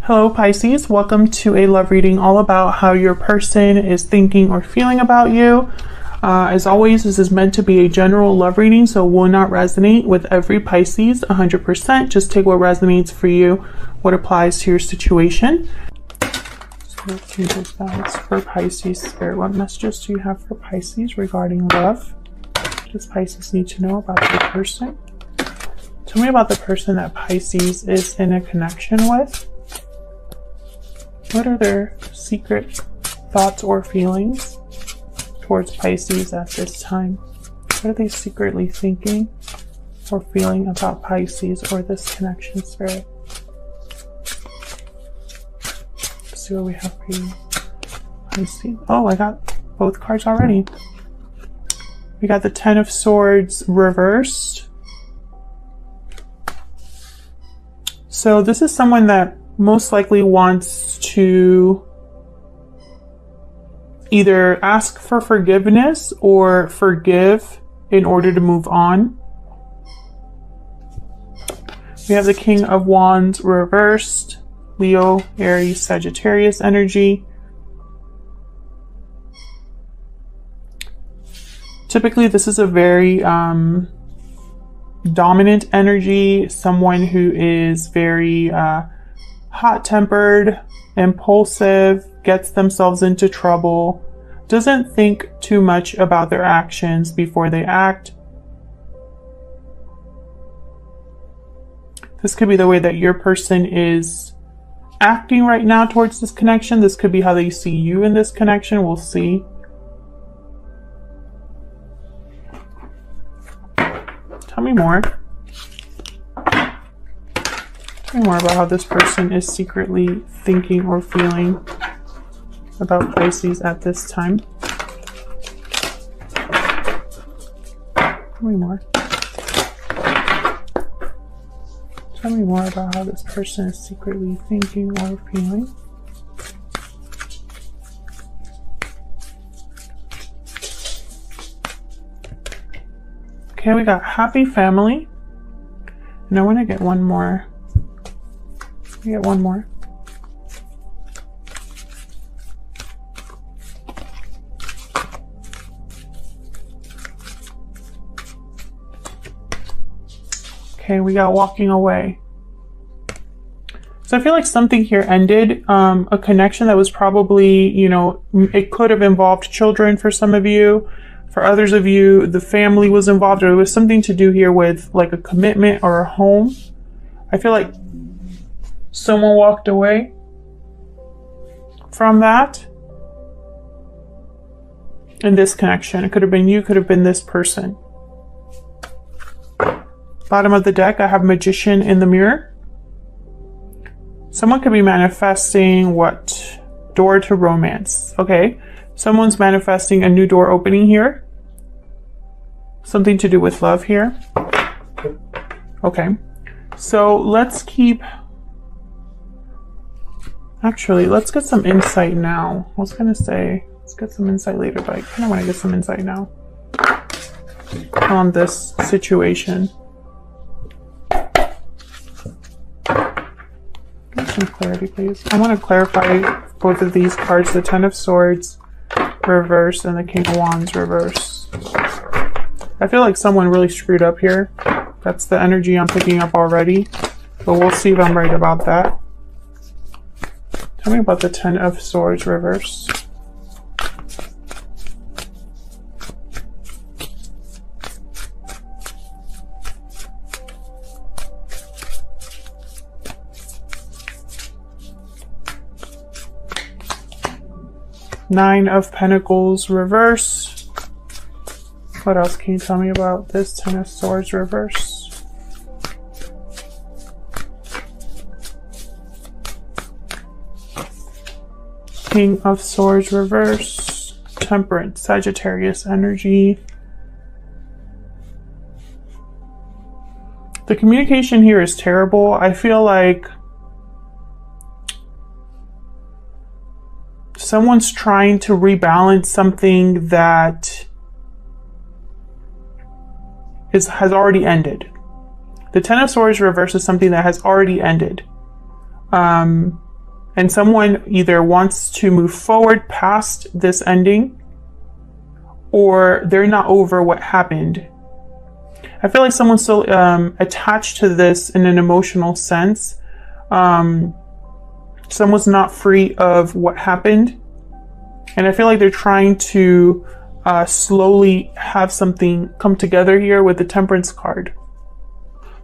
Hello Pisces, welcome to a love reading all about how your person is thinking or feeling about you. As always, this is meant to be a general love reading, so will not resonate with every Pisces 100%. Just take what resonates for you, what applies to your situation. So let's do this balance for Pisces Spirit. What messages do you have for Pisces regarding love? What does Pisces need to know about their person? Tell me about the person that Pisces is in a connection with. What are their secret thoughts or feelings towards Pisces at this time? What are they secretly thinking or feeling about Pisces or this connection, Spirit? Let's see what we have for you, Pisces. Oh, I got both cards already. We got the Ten of Swords reversed. So this is someone that most likely wants to either ask for forgiveness or forgive in order to move on. We have the King of Wands reversed, Leo, Aries, Sagittarius energy. Typically, this is a very dominant energy, someone who is very hot-tempered, impulsive, gets themselves into trouble, doesn't think too much about their actions before they act. This could be the way that your person is acting right now towards this connection. This could be how they see you in this connection. We'll see. Tell me more. Tell me more about how this person is secretly thinking or feeling about Pisces at this time. Tell me more. Tell me more about how this person is secretly thinking or feeling. Okay, we got happy family. And I want to get one more. We get one more. Okay, we got walking away. So I feel like something here ended, a connection that was probably, you know, it could have involved children for some of you. For others of you, the family was involved, or it was something to do here with like a commitment or a home. I feel like someone walked away from that in this connection. It could have been you, could have been this person. Bottom of the deck, I have Magician in the mirror. Someone could be manifesting what? Door to romance. Okay. Someone's manifesting a new door opening here. Something to do with love here. Okay. So let's keep... Actually, let's get some insight now. I was going to say, let's get some insight later, but I kind of want to get some insight now on this situation. Get some clarity, please. I want to clarify both of these cards, the Ten of Swords reverse and the King of Wands reverse. I feel like someone really screwed up here. That's the energy I'm picking up already, but we'll see if I'm right about that. Tell me about the Ten of Swords reverse. Nine of Pentacles reverse. What else can you tell me about this Ten of Swords reverse? King of Swords reverse. Temperance, Sagittarius energy. The communication here is terrible. I feel like someone's trying to rebalance something that has already ended. The Ten of Swords reverse is something that has already ended. And someone either wants to move forward past this ending, or they're not over what happened. I feel like someone's still attached to this in an emotional sense. Someone's not free of what happened. And I feel like they're trying to slowly have something come together here with the Temperance card.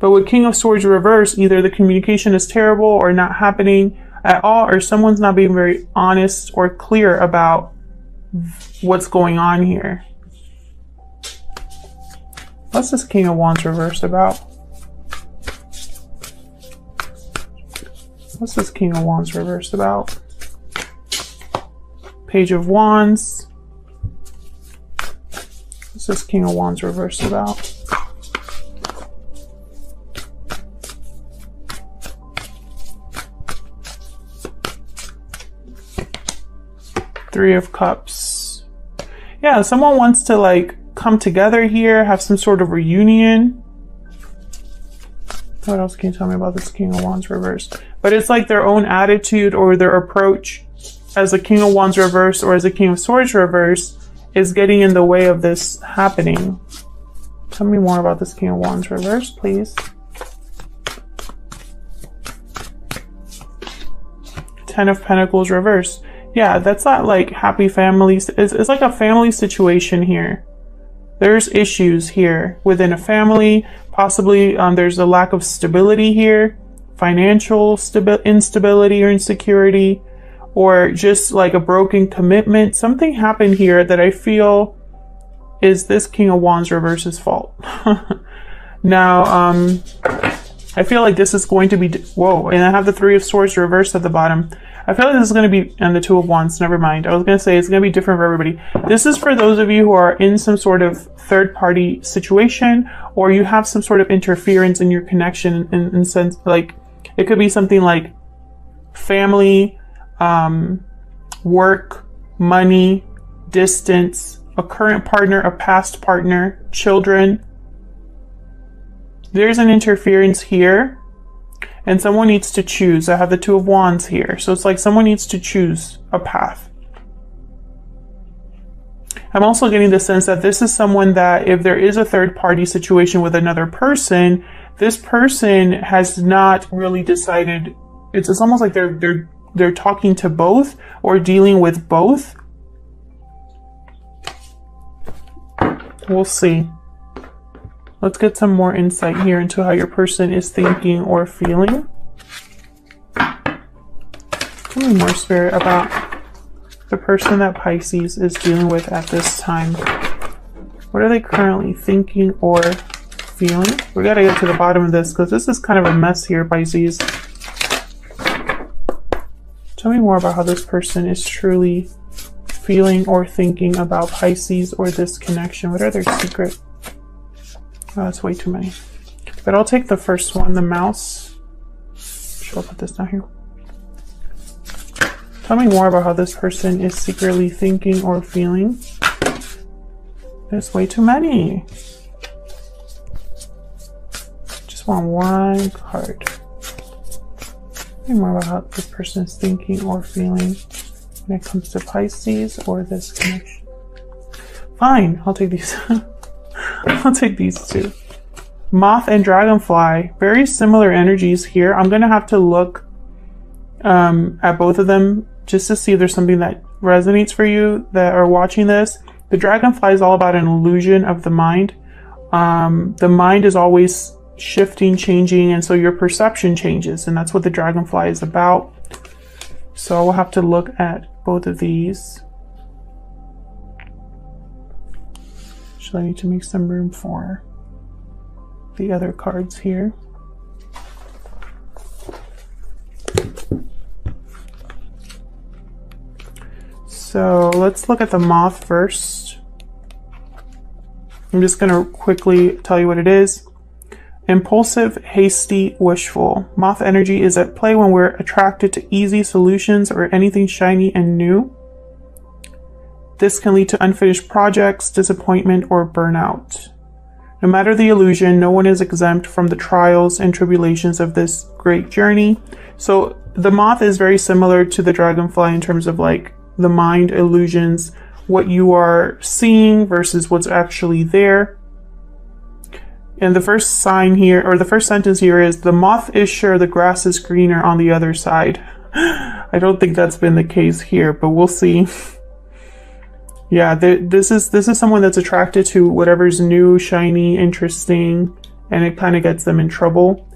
But with King of Swords reverse, either the communication is terrible or not happening at all, or someone's not being very honest or clear about what's going on here. What's this King of Wands reverse about? What's this King of Wands reverse about? Page of Wands. What's this King of Wands reverse about? Three of Cups. Yeah, someone wants to like come together here, have some sort of reunion. What else can you tell me about this King of Wands reverse? But it's like their own attitude or their approach as a King of Wands reverse or as a King of Swords reverse is getting in the way of this happening. Tell me more about this King of Wands reverse, please. Ten of Pentacles reverse. Yeah, that's not like happy families. It's like a family situation here. There's issues here within a family. Possibly there's a lack of stability here. Financial instability or insecurity. Or just like a broken commitment. Something happened here that I feel is this King of Wands reverse's fault. Now, I feel like this is going to be... Whoa, and I have the Three of Swords reversed at the bottom. I feel like this is going to be... And the Two of Wands, never mind. I was going to say it's going to be different for everybody. This is for those of you who are in some sort of third-party situation, or you have some sort of interference in your connection in sense... Like, it could be something like family... work, money, distance, a current partner, a past partner, children. There's an interference here and someone needs to choose. I have the Two of Wands here. So it's like someone needs to choose a path. I'm also getting the sense that this is someone that if there is a third party situation with another person, this person has not really decided. It's almost like they're talking to both or dealing with both. We'll see. Let's get some more insight here into how your person is thinking or feeling. Tell me more, Spirit, about the person that Pisces is dealing with at this time. What are they currently thinking or feeling? We gotta get to the bottom of this because this is kind of a mess here, Pisces. Tell me more about how this person is truly feeling or thinking about Pisces or this connection. What are their secrets? Oh, that's way too many. But I'll take the first one, the mouse. I'll put this down here. Tell me more about how this person is secretly thinking or feeling. There's way too many. Just want one card. Tell me more about how this person is thinking or feeling when it comes to Pisces or this connection. Fine, I'll take these. I'll take these two. Moth and Dragonfly, very similar energies here. I'm gonna have to look at both of them just to see if there's something that resonates for you that are watching this. The Dragonfly is all about an illusion of the mind. The mind is always shifting, changing, and so your perception changes, and that's what the Dragonfly is about. So we'll have to look at both of these. I need to make some room for the other cards here. So let's look at the Moth first. I'm just going to quickly tell you what it is. Impulsive, hasty, wishful. Moth energy is at play when we're attracted to easy solutions or anything shiny and new. This can lead to unfinished projects, disappointment, or burnout. No matter the illusion, no one is exempt from the trials and tribulations of this great journey. So the moth is very similar to the dragonfly in terms of like the mind illusions, what you are seeing versus what's actually there. And the first sign here, or the first sentence here is, the moth is sure the grass is greener on the other side. I don't think that's been the case here, but we'll see. Yeah, this is someone that's attracted to whatever's new, shiny, interesting, and it kind of gets them in trouble.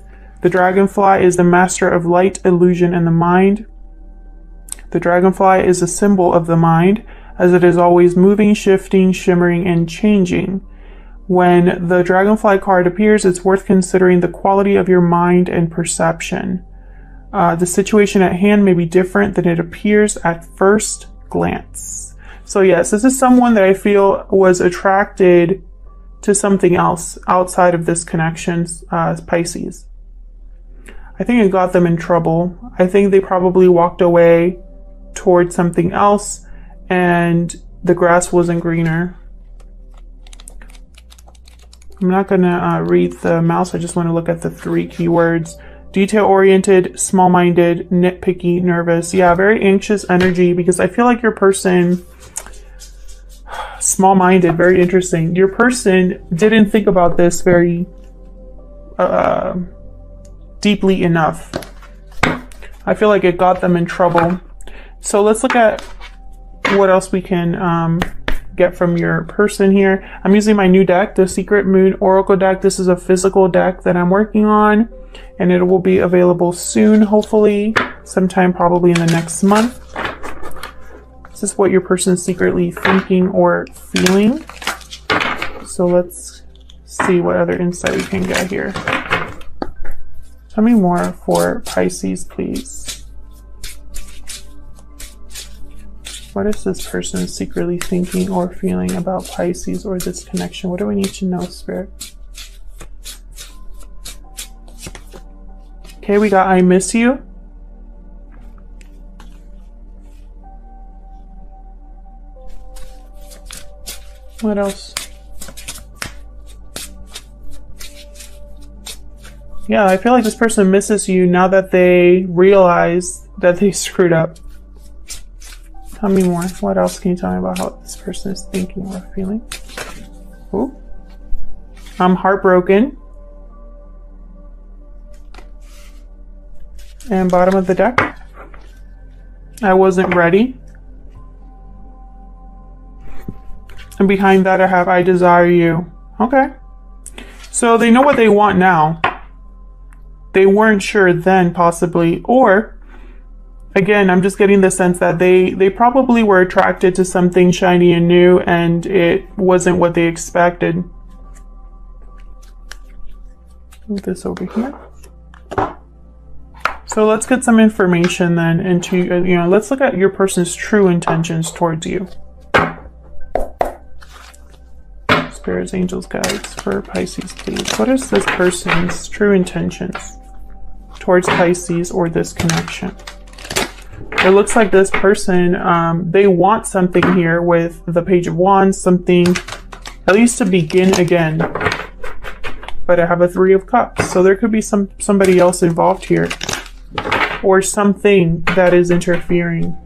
The dragonfly is the master of light, illusion, and the mind. The dragonfly is a symbol of the mind, as it is always moving, shifting, shimmering, and changing. When the dragonfly card appears, it's worth considering the quality of your mind and perception. The situation at hand may be different than it appears at first glance. So yes, this is someone that I feel was attracted to something else outside of this connection, Pisces. I think it got them in trouble. I think they probably walked away towards something else and the grass wasn't greener. I'm not going to read the mouse. I just want to look at the 3 keywords. Detail-oriented, small-minded, nitpicky, nervous. Yeah, very anxious energy, because I feel like your person, small-minded, very interesting. Your person didn't think about this very deeply enough. I feel like it got them in trouble. So let's look at what else we can get from your person here. I'm using my new deck, the Secret Moon Oracle deck. This is a physical deck that I'm working on, and it will be available soon, hopefully, sometime probably in the next month. This is what your person is secretly thinking or feeling. So let's see what other insight we can get here. Tell me more for Pisces, please. What is this person secretly thinking or feeling about Pisces or this connection? What do we need to know, Spirit? Okay, we got I miss you. What else? Yeah, I feel like this person misses you now that they realize that they screwed up. Tell me more. What else can you tell me about how this person is thinking or feeling? Ooh. I'm heartbroken. And bottom of the deck. I wasn't ready. And behind that I have I desire you. Okay. So they know what they want now. They weren't sure then, possibly. Or, again, I'm just getting the sense that they probably were attracted to something shiny and new, and it wasn't what they expected. Move this over here. So let's get some information then into, let's look at your person's true intentions towards you. Spirits, angels, guides for Pisces, please. What is this person's true intentions towards Pisces or this connection? It looks like this person, they want something here with the Page of Wands, something at least to begin again. But I have a 3 of Cups, so there could be somebody else involved here, or something that is interfering.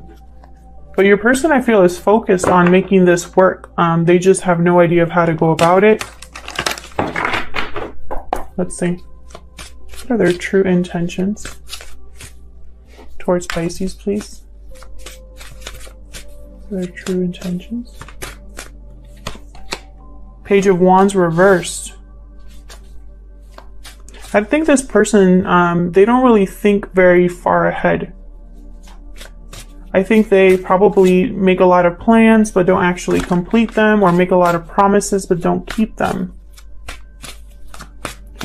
But your person, I feel, is focused on making this work. They just have no idea of how to go about it. Let's see. What are their true intentions towards Pisces, please? Their true intentions. Page of Wands reversed. I think this person, they don't really think very far ahead. I think they probably make a lot of plans but don't actually complete them, or make a lot of promises but don't keep them.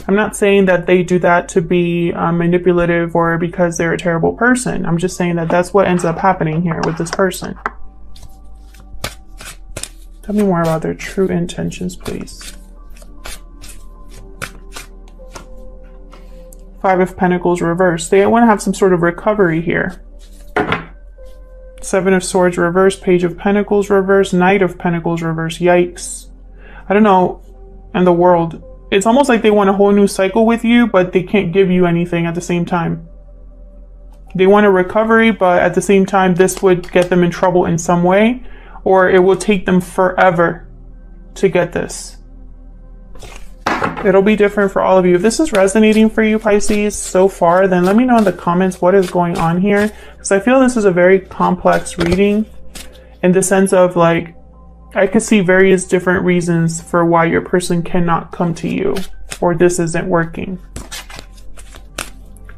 I'm not saying that they do that to be manipulative or because they're a terrible person. I'm just saying that that's what ends up happening here with this person. Tell me more about their true intentions, please. 5 of Pentacles reversed. They want to have some sort of recovery here. 7 of Swords reversed. Page of Pentacles reversed. Knight of Pentacles reversed. Yikes. I don't know. and the world. It's almost like they want a whole new cycle with you, but they can't give you anything at the same time. They want a recovery, but at the same time, this would get them in trouble in some way, or it will take them forever to get this. It'll be different for all of you. If this is resonating for you, Pisces, so far, then let me know in the comments what is going on here, because I feel this is a very complex reading in the sense of, like, I could see various different reasons for why your person cannot come to you, or this isn't working.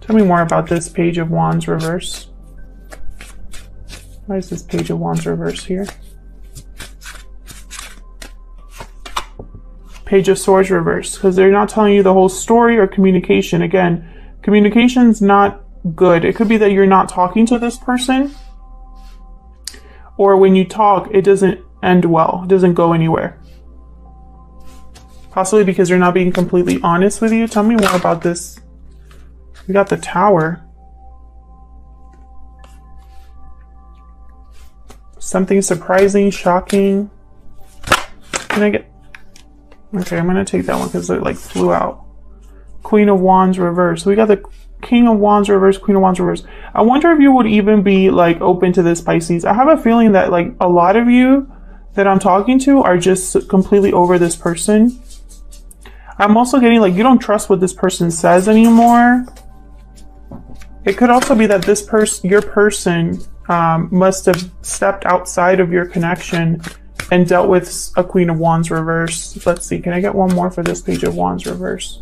Tell me more about this Page of Wands reverse. Why is this Page of Wands reverse here? Page of Swords reverse, because they're not telling you the whole story or communication. Again, communication's not good. It could be that you're not talking to this person, or when you talk, it doesn't end well. It doesn't go anywhere. Possibly because they're not being completely honest with you. Tell me more about this. We got the Tower. Something surprising, shocking. Can I get... Okay, I'm going to take that one because it like flew out. Queen of Wands reverse. We got the King of Wands reverse, Queen of Wands reverse. I wonder if you would even be like open to this, Pisces. I have a feeling that like a lot of you that I'm talking to are just completely over this person. I'm also getting like you don't trust what this person says anymore. It could also be that this person, your person, must have stepped outside of your connection and dealt with a Queen of Wands reverse. Let's see, can I get one more for this Page of Wands reverse?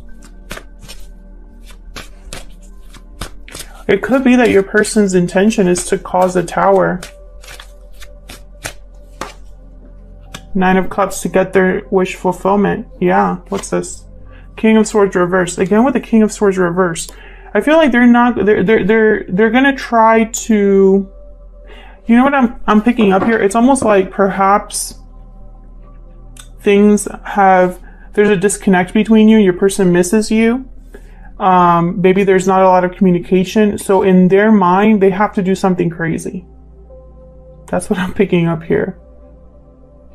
It could be that your person's intention is to cause a Tower. Nine of Cups to get their wish fulfillment. Yeah, what's this? King of Swords reverse. Again with the King of Swords reverse. I feel like they're gonna try to, you know what I'm picking up here? It's almost like perhaps there's a disconnect between you. Your person misses you. Maybe there's not a lot of communication. So in their mind, they have to do something crazy. That's what I'm picking up here.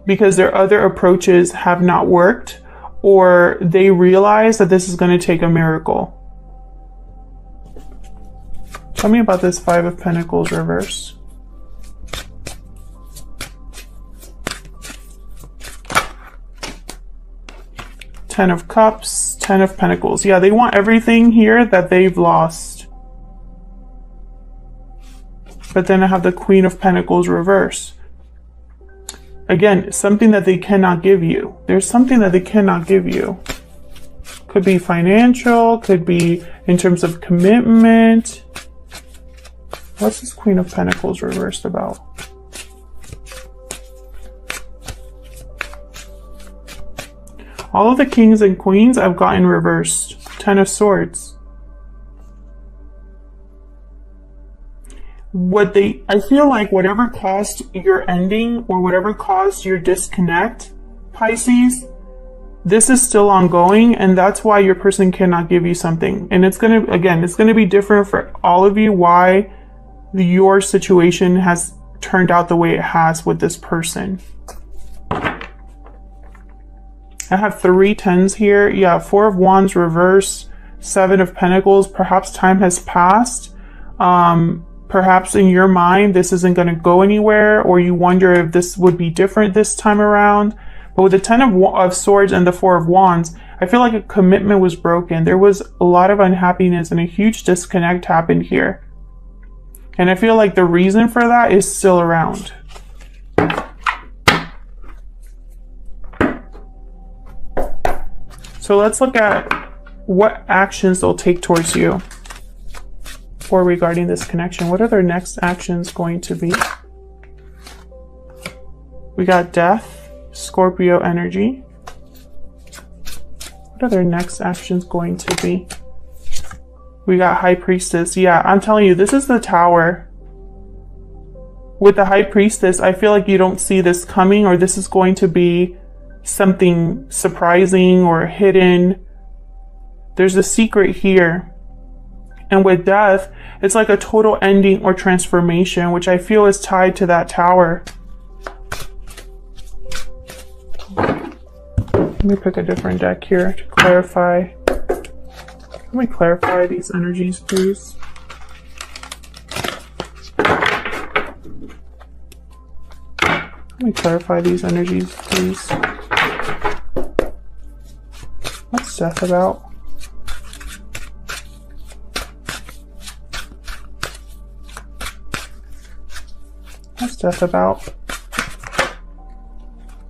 Because their other approaches have not worked, or they realize that this is going to take a miracle. Tell me about this Five of Pentacles reverse. Ten of Cups, Ten of Pentacles. Yeah, they want everything here that they've lost. But then I have the Queen of Pentacles reverse. Again, something that they cannot give you. There's something that they cannot give you. Could be financial, could be in terms of commitment. What's this Queen of Pentacles reversed about? All of the kings and queens I've gotten reversed. Ten of Swords. I feel like whatever caused your ending or whatever caused your disconnect, Pisces, this is still ongoing, and that's why your person cannot give you something. And it's going to be different for all of you why your situation has turned out the way it has with this person. I have 3 tens here. Yeah, 4 of Wands reverse, 7 of Pentacles. Perhaps time has passed. Perhaps in your mind, this isn't going to go anywhere, or you wonder if this would be different this time around. But with the 10 of Swords and the 4 of Wands, I feel like a commitment was broken. There was a lot of unhappiness and a huge disconnect happened here. And I feel like the reason for that is still around. So let's look at what actions they'll take towards you. Or regarding this connection, what are their next actions going to be? We got Death, Scorpio energy. What are their next actions going to be? We got High Priestess. Yeah, I'm telling you, this is the Tower. With the High Priestess, I feel like you don't see this coming, or this is going to be something surprising or hidden. There's a secret here. And with Death, it's like a total ending or transformation, which I feel is tied to that Tower. Let me pick a different deck here to clarify. Let me clarify these energies, please. Let me clarify these energies, please. What's death about? What's death about?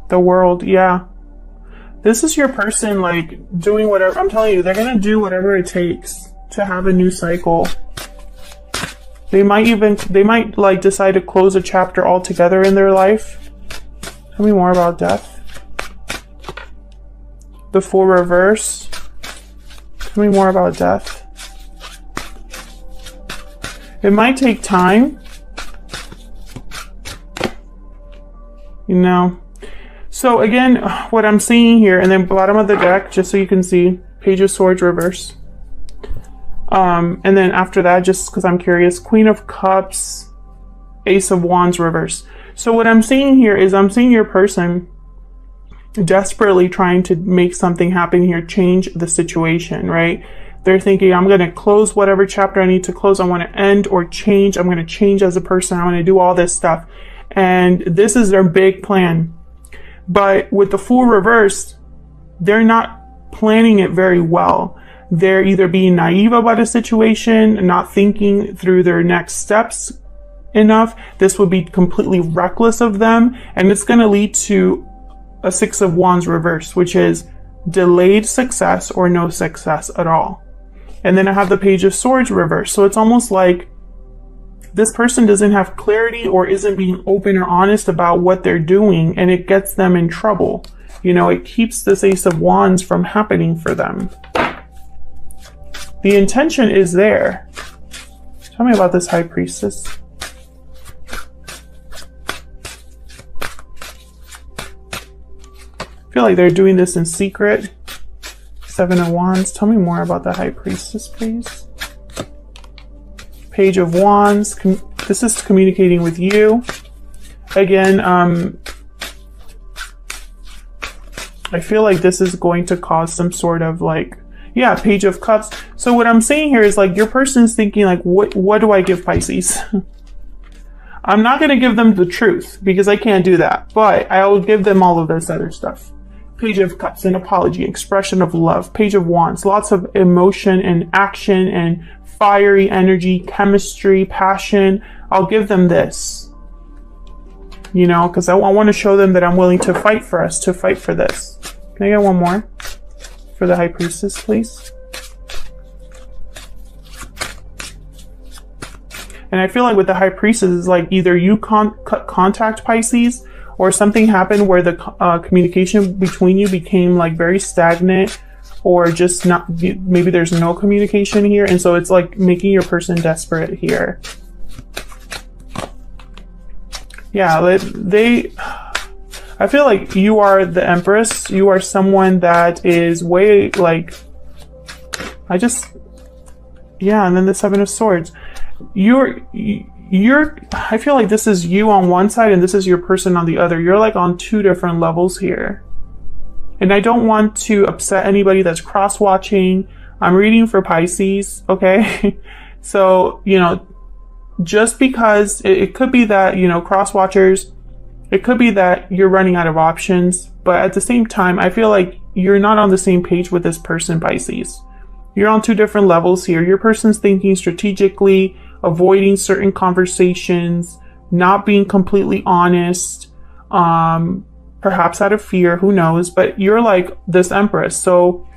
The world, yeah. This is your person, like, doing whatever. I'm telling you, they're gonna do whatever it takes to have a new cycle. They might like decide to close a chapter altogether in their life. Tell me more about death. The Fool reverse. Tell me more about death. It might take time. You know. So again, what I'm seeing here, and then bottom of the deck, just so you can see, Page of Swords reverse. And then after that, just because I'm curious, Queen of Cups, Ace of Wands reverse. So what I'm seeing here is I'm seeing your person desperately trying to make something happen here, change the situation, right? They're thinking, I'm going to close whatever chapter I need to close. I want to end or change. I'm going to change as a person. I'm going to do all this stuff. And this is their big plan. But with the Fool reversed, they're not planning it very well. They're either being naive about a situation, not thinking through their next steps enough. This would be completely reckless of them. And it's going to lead to a Six of Wands reverse, which is delayed success or no success at all. And then I have the Page of Swords reverse. So it's almost like this person doesn't have clarity or isn't being open or honest about what they're doing, and it gets them in trouble. You know, it keeps this Ace of Wands from happening for them. The intention is there. Tell me about this High Priestess. I feel like they're doing this in secret. Seven of Wands. Tell me more about the High Priestess, please. Page of Wands. This is communicating with you. Again, I feel like this is going to cause some sort of like, yeah, Page of Cups. So what I'm saying here is like your person is thinking like, what do I give Pisces? I'm not going to give them the truth because I can't do that, but I will give them all of this other stuff. Page of Cups, an apology, expression of love. Page of Wands, lots of emotion and action and fiery energy, chemistry, passion. I'll give them this, you know, because I want to show them that I'm willing to fight for us, to fight for this. Can I get one more for the High Priestess, please? And I feel like with the High Priestess, it's like either you contact Pisces or something happened where the communication between you became like very stagnant, or just not, maybe there's no communication here. And so it's like making your person desperate here. Yeah, I feel like you are the Empress. You are someone that is way like, yeah, and then the Seven of Swords. I feel like this is you on one side and this is your person on the other. You're like on two different levels here. And I don't want to upset anybody that's cross-watching. I'm reading for Pisces, okay? So, you know, just because it could be that, you know, cross-watchers, it could be that you're running out of options. But at the same time, I feel like you're not on the same page with this person, Pisces. You're on two different levels here. Your person's thinking strategically, avoiding certain conversations, not being completely honest, perhaps out of fear, who knows, but you're like this Empress. So